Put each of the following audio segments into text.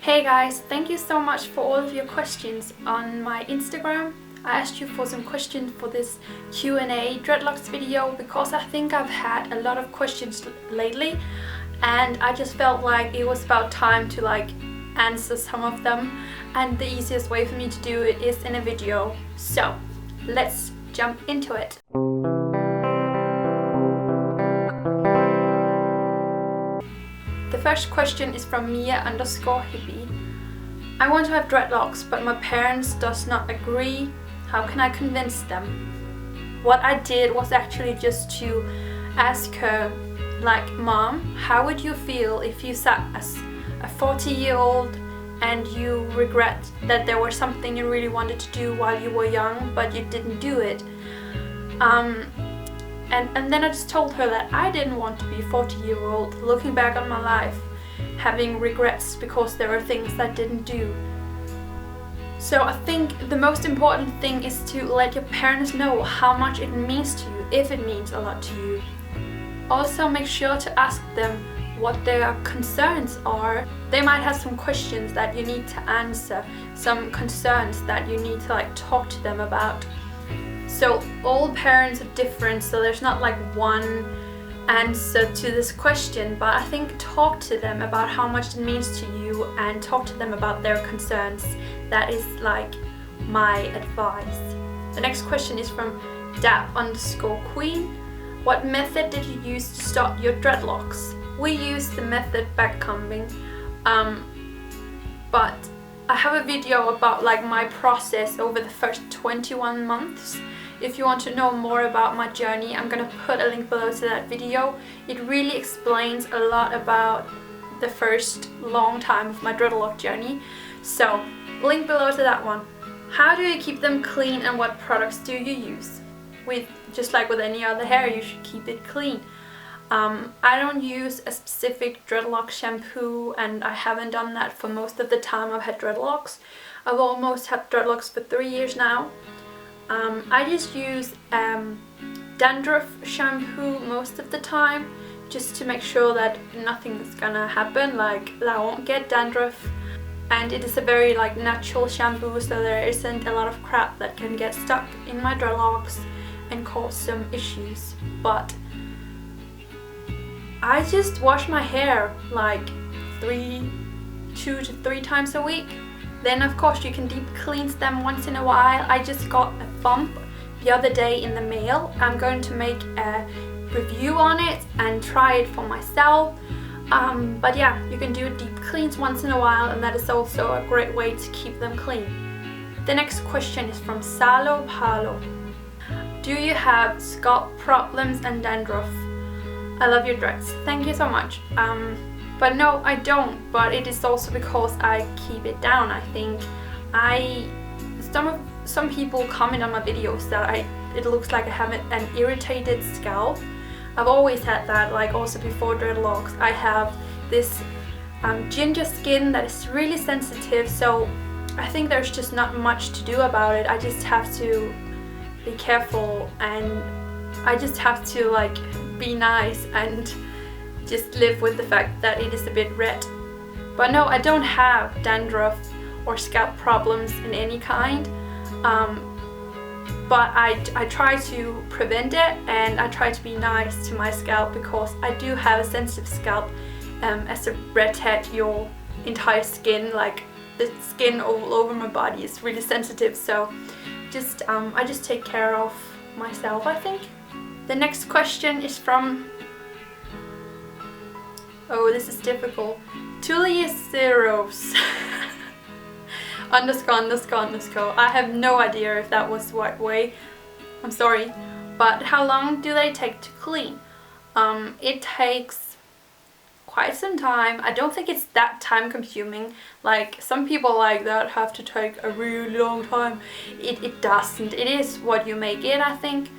Hey guys, thank you so much for all of your questions on my Instagram. I asked you for some questions for this Q&A dreadlocks video because I think I've had a lot of questions lately and I just felt like it was about time to answer some of them, and the easiest way for me to do it is in a video. So let's jump into it. The first question is from Mia_hippie. I want to have dreadlocks, but my parents does not agree. How can I convince them? What I did was actually just to ask her, Mom, how would you feel if you sat as a 40-year-old and you regret that there was something you really wanted to do while you were young, but you didn't do it? And then I just told her that I didn't want to be a 40-year-old looking back on my life, having regrets because there are things I didn't do. So I think the most important thing is to let your parents know how much it means to you, if it means a lot to you. Also make sure to ask them what their concerns are. They might have some questions that you need to answer, some concerns that you need to talk to them about. So all parents are different, so there's not one answer to this question, but I think talk to them about how much it means to you and talk to them about their concerns. That is my advice. The next question is from dap_queen. What method did you use to stop your dreadlocks? We use the method backcombing, but I have a video about my process over the first 21 months. If you want to know more about my journey, I'm gonna put a link below to that video. It really explains a lot about the first long time of my dreadlock journey. So, link below to that one. How do you keep them clean and what products do you use? Just like with any other hair, you should keep it clean. I don't use a specific dreadlock shampoo, and I haven't done that for most of the time I've had dreadlocks. I've almost had dreadlocks for 3 years now. I just use dandruff shampoo most of the time, just to make sure that nothing is gonna happen, that I won't get dandruff. And it is a very natural shampoo, so there isn't a lot of crap that can get stuck in my dreadlocks and cause some issues. But I just wash my hair 2 to 3 times a week. Then of course you can deep cleanse them once in a while. I just got a bump the other day in the mail. I'm going to make a review on it and try it for myself. But yeah, you can do deep cleans once in a while, and that is also a great way to keep them clean. The next question is from Salo Palo. Do you have scalp problems and dandruff? I love your dreads. Thank you so much. But no, I don't, but it is also because I keep it down. I think some people comment on my videos that it looks like I have an irritated scalp. I've always had that, also before dreadlocks. I have this ginger skin that is really sensitive, so I think there's just not much to do about it. I just have to be careful, and I just have to be nice and just live with the fact that it is a bit red. But no, I don't have dandruff or scalp problems in any kind. But I try to prevent it, and I try to be nice to my scalp because I do have a sensitive scalp. As a redhead, your entire skin, the skin all over my body is really sensitive, so I just take care of myself, I think. The next question is from, oh, this is difficult, Tulieseros ____. I have no idea if that was the right way, I'm sorry. But how long do they take to clean? It takes quite some time. I don't think it's that time consuming. Some people that have to take a really long time. It doesn't. It is what you make it, I think.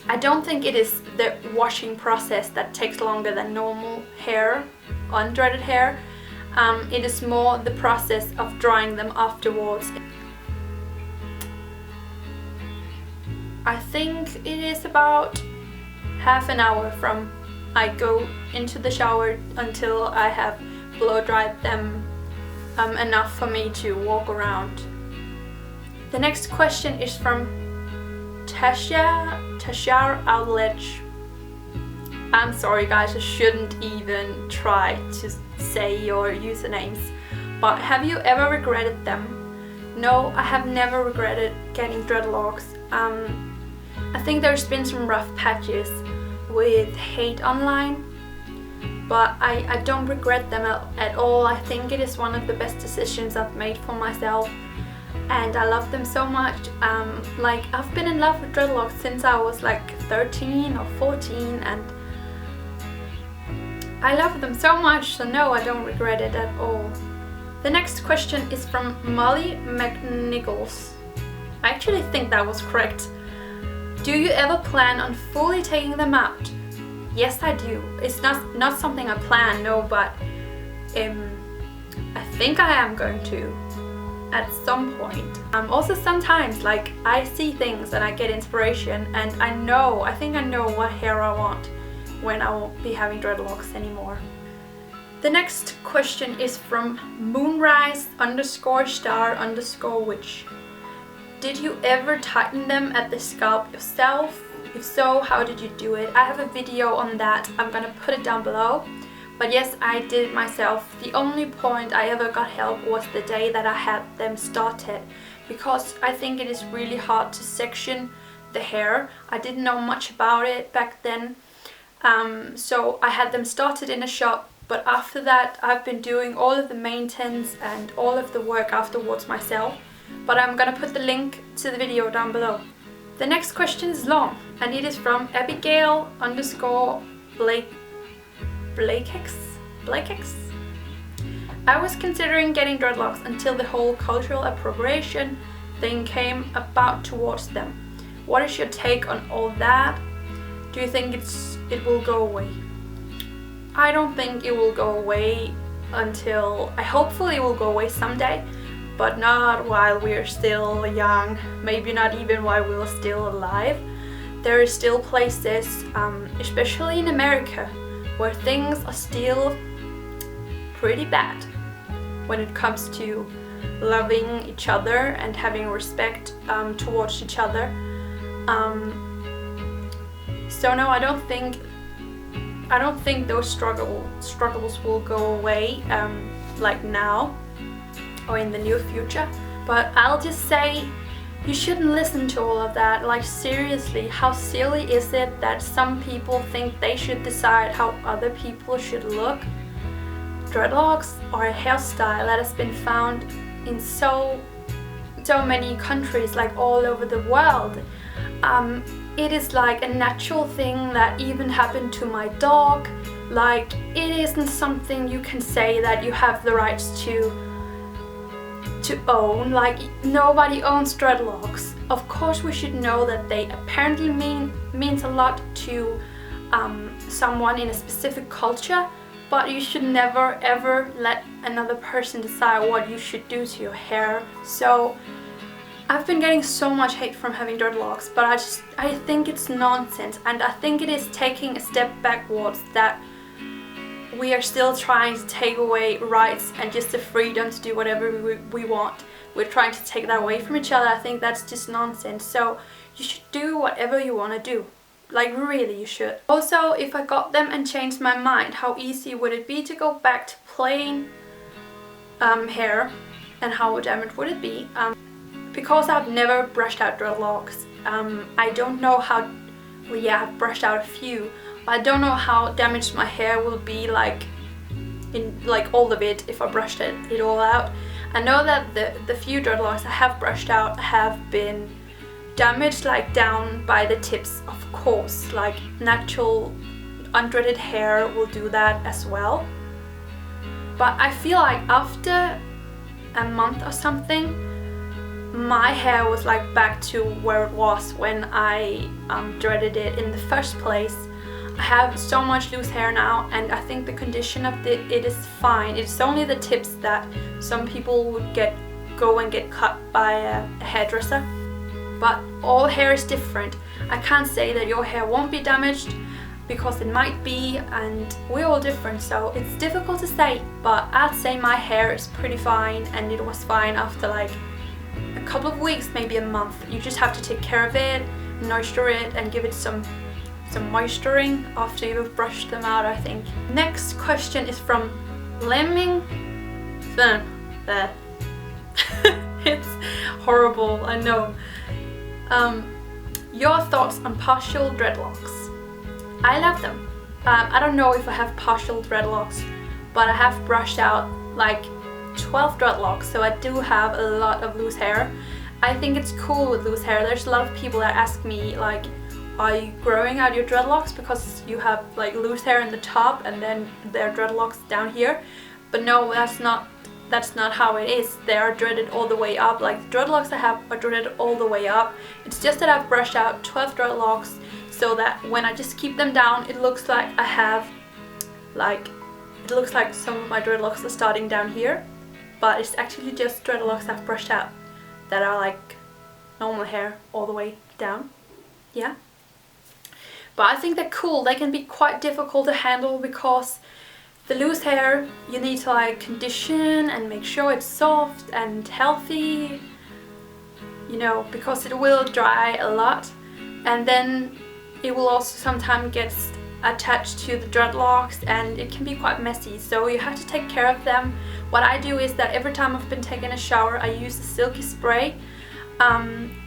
I don't think it is the washing process that takes longer than normal hair, undreaded hair. It is more the process of drying them afterwards. I think it is about half an hour from I go into the shower until I have blow dried them enough for me to walk around. The next question is from Tashar Outledge. I'm sorry guys, I shouldn't even try to say your usernames, but have you ever regretted them? No, I have never regretted getting dreadlocks. I think there's been some rough patches with hate online, but I don't regret them at all. I think it is one of the best decisions I've made for myself, and I love them so much. Like, I've been in love with dreadlocks since I was like 13 or 14, and I love them so much, so no, I don't regret it at all. The next question is from Molly McNichols. I actually think that was correct. Do you ever plan on fully taking them out? Yes, I do. It's not something I plan, no, but I think I am going to at some point. Also sometimes, like, I see things and I get inspiration, and I think I know what hair I want when I won't be having dreadlocks anymore. The next question is from moonrise_star_witch. Did you ever tighten them at the scalp yourself? If so, how did you do it? I have a video on that, I'm gonna put it down below. But yes, I did it myself. The only point I ever got help was the day that I had them started, because I think it is really hard to section the hair. I didn't know much about it back then. So I had them started in a shop, but after that I've been doing all of the maintenance and all of the work afterwards myself. But I'm gonna put the link to the video down below. The next question is long, and it is from Abigail_Blakex. I was considering getting dreadlocks until the whole cultural appropriation thing came about towards them. What is your take on all that? Do you think it will go away? I don't think it will go away until, hopefully it will go away someday, but not while we're still young, maybe not even while we're still alive. There are still places, especially in America, where things are still pretty bad when it comes to loving each other and having respect towards each other. So no, I don't think those struggles will go away like now or in the near future. But I'll just say, you shouldn't listen to all of that. Like, seriously, how silly is it that some people think they should decide how other people should look? Dreadlocks are a hairstyle that has been found in so many countries, like all over the world. It is like a natural thing that even happened to my dog. Like, it isn't something you can say that you have the rights to own. Like, nobody owns dreadlocks. Of course we should know that they apparently means a lot to someone in a specific culture, but you should never ever let another person decide what you should do to your hair. So I've been getting so much hate from having dreadlocks, but I think it's nonsense, and I think it is taking a step backwards that we are still trying to take away rights and just the freedom to do whatever we want. We're trying to take that away from each other. I think that's just nonsense. So you should do whatever you want to do. Like, really, you should. Also, if I got them and changed my mind, how easy would it be to go back to plain hair, and how damaged would it be? Because I've never brushed out dreadlocks, I don't know how, well, yeah, I've brushed out a few, but I don't know how damaged my hair will be, like, in like all of it, if I brushed it all out. I know that the few dreadlocks I have brushed out have been damaged, like down by the tips, of course. Like, natural undreaded hair will do that as well. But I feel like after a month or something, my hair was like back to where it was when I dreaded it in the first place. I have so much loose hair now, and I think the condition of it is fine. It's only the tips that some people would go and get cut by a hairdresser. But all hair is different. I can't say that your hair won't be damaged. because it might be, and we're all different, so it's difficult to say. But I'd say my hair is pretty fine, and it was fine after like a couple of weeks, maybe a month. You just have to take care of it, nurture it, and give it some moisturing after you've brushed them out, I think. Next question is from Lemming. It's horrible, I know. Your thoughts on partial dreadlocks? I love them. I don't know if I have partial dreadlocks, but I have brushed out like 12 dreadlocks, so I do have a lot of loose hair. I think it's cool with loose hair. There's a lot of people that ask me like, are you growing out your dreadlocks because you have like loose hair in the top and then there are dreadlocks down here? But no, that's not how it is. They are dreaded all the way up. Like the dreadlocks I have are dreaded all the way up. It's just that I've brushed out 12 dreadlocks so that when I just keep them down, it looks like I have like, it looks like some of my dreadlocks are starting down here, but it's actually just dreadlocks I've brushed out that are like normal hair all the way down. Yeah. But I think they're cool. They can be quite difficult to handle because the loose hair, you need to like condition and make sure it's soft and healthy, you know, because it will dry a lot, and then it will also sometimes get attached to the dreadlocks and it can be quite messy, so you have to take care of them. What I do is that every time I've been taking a shower, I use a silky spray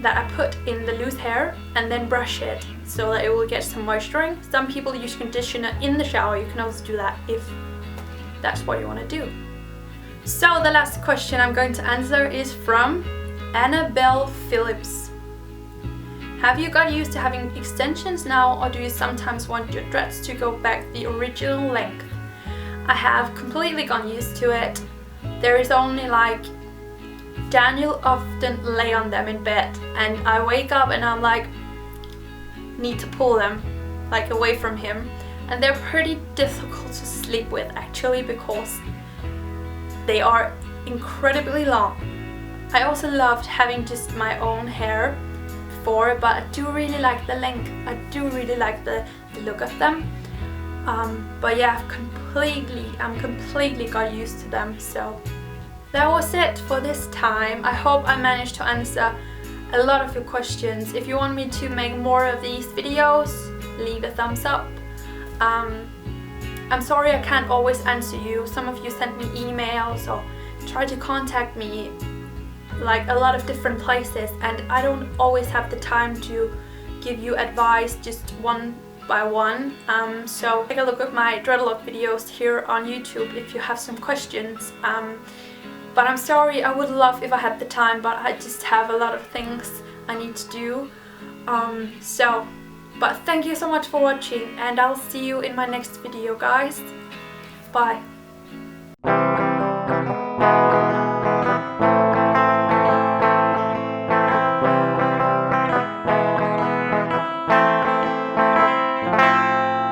that I put in the loose hair and then brush it so that it will get some moisturing. Some people use conditioner in the shower. You can also do that if that's what you want to do. So the last question I'm going to answer is from Annabelle Phillips. Have you got used to having extensions now, or do you sometimes want your dreads to go back the original length? I have completely gone used to it. There is only like, Daniel often lay on them in bed and I wake up and I'm like, need to pull them like away from him, and they're pretty difficult to sleep with actually because they are incredibly long. I also loved having just my own hair before, but I do really like the length. I do really like the look of them. But yeah, I'm completely got used to them. So that was it for this time. I hope I managed to answer a lot of your questions. If you want me to make more of these videos, leave a thumbs up. I'm sorry I can't always answer you. Some of you sent me emails or try to contact me like a lot of different places, and I don't always have the time to give you advice just one by one. So take a look at my dreadlock videos here on YouTube if you have some questions. But I'm sorry, I would love if I had the time, but I just have a lot of things I need to do. But thank you so much for watching, and I'll see you in my next video, guys. Bye.